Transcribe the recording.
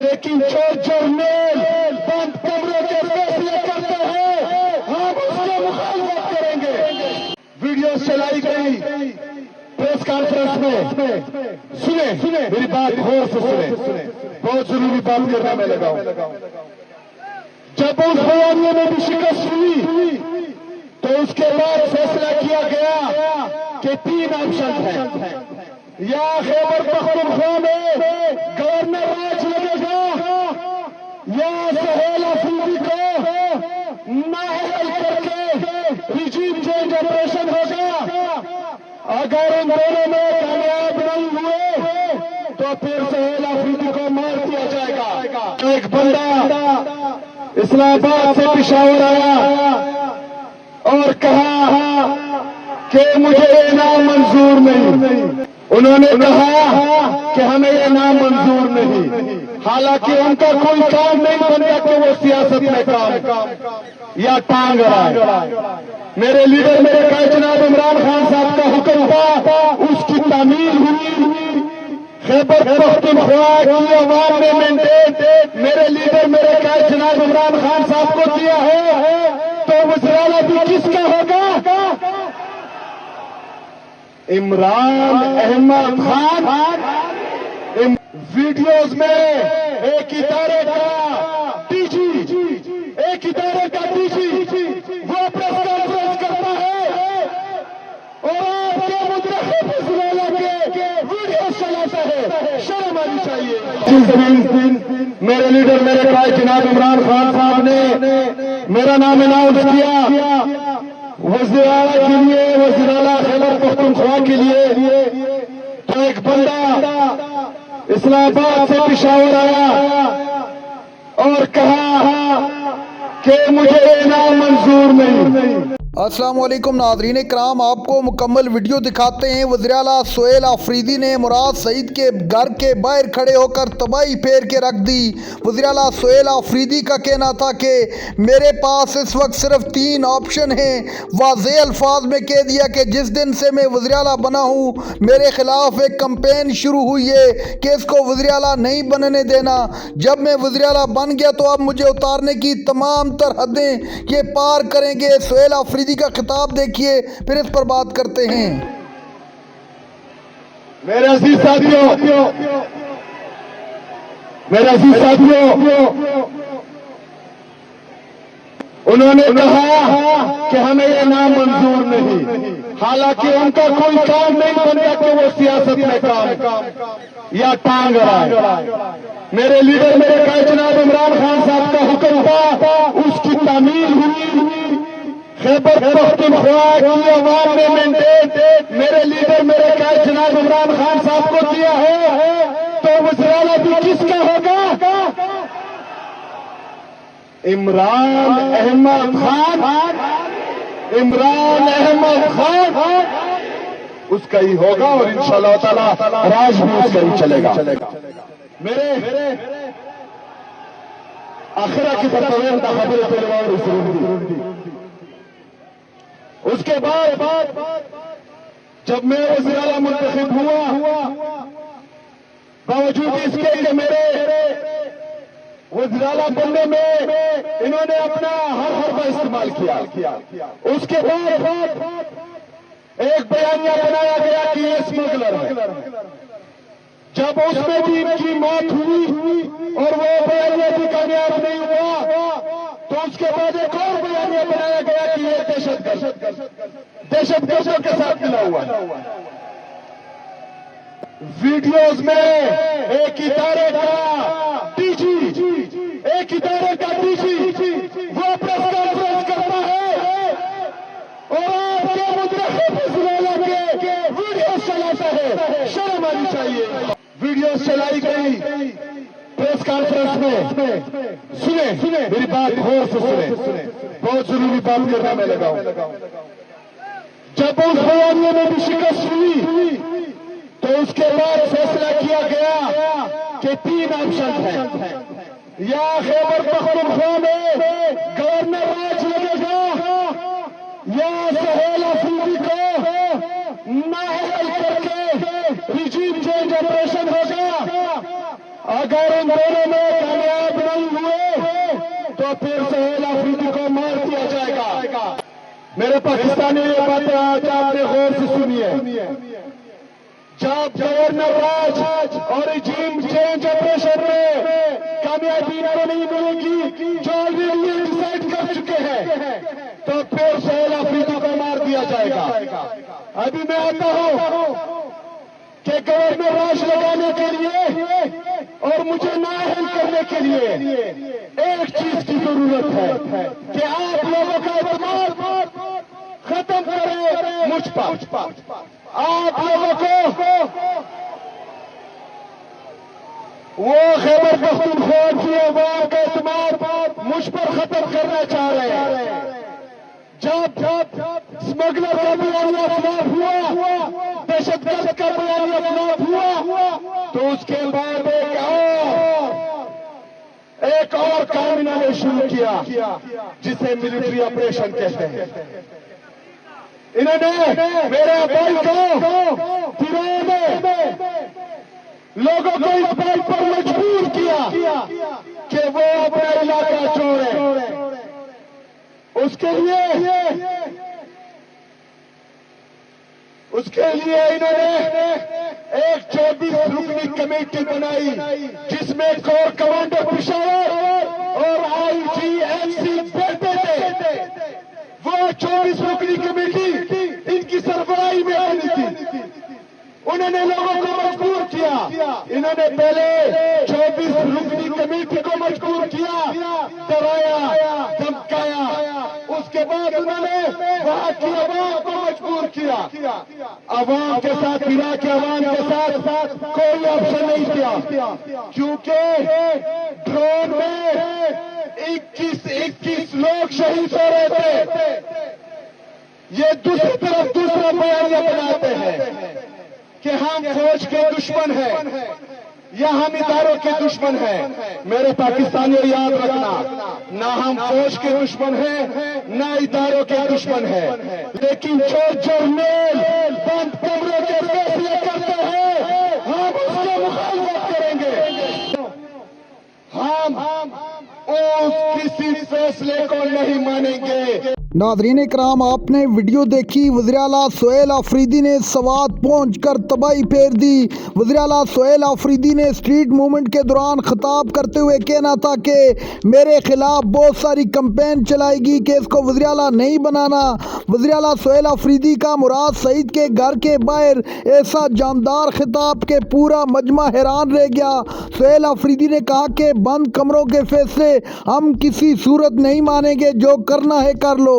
لیکن جو جرنیل بند کمرے کے فیصلے کرتے ہیں ہم اس کے مخالفت کریں گے۔ ویڈیو چلائی گئی پریس کانفرنس میں، سنیں میری بات غور سے سنیں، بہت ضروری بات کرنا میں لگا ہوں۔ جب اس بیانیے میں بھی شکست ہوئی تو اس کے بعد فیصلہ کیا گیا کہ 3 آپشن ہیں، یا خیبر پختونخوا میں گورنر راج لگے گا، یا سہیل افریدی کو نااہل کر کے ریجیم چینج آپریشن ہوگا۔ اگر ان دونوں میں کامیاب نہیں ہوئے تو پھر سہیل افریدی کو مار دیا جائے گا۔ ایک بندہ اسلام آباد سے پشاور آیا اور کہا کہ مجھے یہ نام منظور نہیں۔ انہوں نے کہا کہ ہمیں یہ نام منظور نہیں، حالانکہ ان کا کوئی کام نہیں بنتا کہ وہ سیاست میں کام یا ٹانگ رہا۔ میرے لیڈر میرے قائد جناب عمران خان صاحب کا حکم تھا، اس کی تعمیل ہوئی۔ خیبر پختونخوا کی عوام نے مینڈیٹ میرے لیڈر میرے قائد جناب عمران خان صاحب کو دیا ہے، تو وزراء بھی کس کا ہوگا؟ عمران احمد خان۔ ویڈیوز میں ایک ادارے کا ڈی جی، ایک ادارے کا ڈی جی وہ پریس کانفرنس کرتا ہے اور آپ کے مترقب وزراء کے ویڈیو چلاتا ہے، شرم آنی چاہیے۔ میرے لیڈر میرے قائد جناب عمران خان صاحب نے میرا نام اناؤنس کیا وزیر اعلیٰ کے لیے، وزیر اعلیٰ خیبر پختونخوا کے لیے، تو ایک بندہ اسلام آباد سے پشاور آیا اور کہا کہ مجھے یہ نام منظور نہیں۔ السلام علیکم ناظرین کرام، آپ کو مکمل ویڈیو دکھاتے ہیں۔ وزیر اعلیٰ سہیل آفریدی نے مراد سعید کے گھر کے باہر کھڑے ہو کر تباہی پھیر کے رکھ دی۔ وزیر اعلیٰ سہیل آفریدی کا کہنا تھا کہ میرے پاس اس وقت صرف 3 آپشن ہیں۔ واضح الفاظ میں کہہ دیا کہ جس دن سے میں وزیر اعلیٰ بنا ہوں میرے خلاف ایک کمپین شروع ہوئی ہے کہ اس کو وزیر اعلیٰ نہیں بننے دینا۔ جب میں وزیر اعلیٰ بن گیا تو اب مجھے اتارنے کی تمام تر حدیں یہ پار کریں گے۔ سہیل آفریدی کا خطاب دیکھیے، پھر اس پر بات کرتے ہیں۔ میرے عزیز ساتھیوں، انہوں نے کہا کہ ہمیں یہ نام منظور نہیں، حالانکہ ان کا کوئی کام نہیں بنتا کہ وہ سیاست میں کام یا ٹانگ رہا۔ میرے لیڈر میرے قائد جناب عمران خان صاحب کا حکم تھا، اس کی تعمیل ہوئی۔ خیبر پختونخوا کی عوام نے مینڈیٹ میرے لیڈر میرے قائد جناب عمران خان صاحب کو دیا ہے، تو وزراء بھی کس کا ہوگا؟ عمران احمد خان۔ عمران احمد خان اس کا ہی ہوگا اور انشاءاللہ تعالی راج بھی اس کا ہی چلے گا۔ میرے آخرہ کی فتوین دا خبر پہلوان رسول دی۔ اس کے بعد جب میں وزیر اعلیٰ منتخب ہوا، باوجود اس کے کہ میرے وزیر اعلیٰ بننے میں انہوں نے اپنا ہر حربہ استعمال کیا۔ اس کے بعد ایک بیانیہ بنایا گیا کہ یہ اسمگلر ہے۔ جب اس میں بھی ان کی موت ہوئی اور وہ بیانیہ بھی کامیاب نہیں ہوا تو اس کے بعد ایک اور بیانیہ بنایا گیا کہ یہ دہشت گردوں کے ساتھ ملا ہوا ہے۔ ویڈیوز میں ایک ادارے کا ڈی جی، ایک ادارے کا ڈی جی وہ پریس کانفرنس کرتا ہے اور آپ کے مترقب وزراء کے ویڈیو چلاتا ہے، شرم آنی چاہیے۔ ویڈیوز چلائی گئی پریس کانفرنس میں، سنیں میری بات غور سے سنیں، بہت ضروری بات کرنا میں لگا ہوں۔ جب اس بیانیے میں بھی شکست ہوئی تو اس کے بعد فیصلہ کیا گیا کہ 3 آپشن ہیں، یا خیبر پختونخوا میں گورنر راج لگے گا، یا سہیل افریدی کو نااہل کر کے ریجیم چینج آپریشن ہوگا۔ اگر ان دونوں میں کامیاب نہیں ہوئے تو پھر سہیل آفریدی کو مار دیا جائے گا. میرے پاکستانی یہ باتیں آج آپ نے غور سے سنیے. جب گورنر راج اور رجیم چینج آپریشن میں کامیابی کو نہیں ملے گی جو آلریڈی ڈیسائیڈ کر چکے ہیں تو پھر سہیل آفریدی کو مار دیا جائے گا. ابھی میں آتا ہوں کہ گورنر راج لگانے کے لیے اور مجھے نااہل کرنے کے لیے ایک چیز کی ضرورت ہے کہ آپ لوگوں کا اعتماد ختم کریں مجھ پر. آپ لوگوں کو وہ خیبر پختونخوا کی عوام کا اعتماد مجھ پر ختم کرنا چاہ رہے ہیں. جب اسمگلر کا بیانیہ خلاف ہوا, دہشت گرد کا بیانیہ خلاف ہوا, تو اس کے بعد ایک اور کام انہوں نے شروع کیا جسے ملٹری آپریشن کہتے ہیں. انہوں نے میرے بھائی کو تیروں میں لوگوں کو اس بات پر مجبور کیا کہ وہ اپنا علاقہ چھوڑیں. اس کے لیے انہوں نے ایک 24 رکنی کمیٹی بنائی جس میں کور کمانڈر پشاور اور آئی جی ایل سی بیٹھے تھے. وہ 24 رکنی کمیٹی ان کی سربراہی میں بنی تھی. انہوں نے لوگوں کو مجبور کیا. انہوں نے پہلے 24 رکنی کمیٹی کو مجبور کیا, ڈرایا, دھمکایا. اس کے بعد انہوں نے وہاں کی عوام کو مجبور کیا. عوام کے ساتھ, عراق کے عوام کے ساتھ کوئی آپشن نہیں کیا کیونکہ ڈرون میں 21 لوگ شہید ہو رہے تھے. یہ دوسری طرف دوسرا بیانیہ بناتے ہیں کہ ہم فوج کے دشمن ہیں یا ہم اداروں کے دشمن ہیں. میرے پاکستانیوں یاد رکھنا, نہ ہم فوج کے دشمن ہیں نہ اداروں کے دشمن ہیں, لیکن جو جرنیل بند کمروں کے فیصلے کرتے ہیں ہم اس کی مخالفت کریں گے. ہم اس کسی فیصلے کو نہیں مانیں گے. ناظرین کرام, آپ نے ویڈیو دیکھی. وزیراعلیٰ سہیل آفریدی نے سوات پہنچ کر تباہی پھیر دی. وزیراعلیٰ سہیل آفریدی نے اسٹریٹ موومنٹ کے دوران خطاب کرتے ہوئے کہنا تھا کہ میرے خلاف بہت ساری کمپین چلائے گی کہ اس کو وزیراعلیٰ نہیں بنانا. وزیراعلیٰ سہیل آفریدی کا مراد سعید کے گھر کے باہر ایسا جاندار خطاب کہ پورا مجمع حیران رہ گیا. سہیل آفریدی نے کہا کہ بند کمروں کے فیصلے ہم کسی صورت نہیں مانیں گے, جو کرنا ہے کر لو.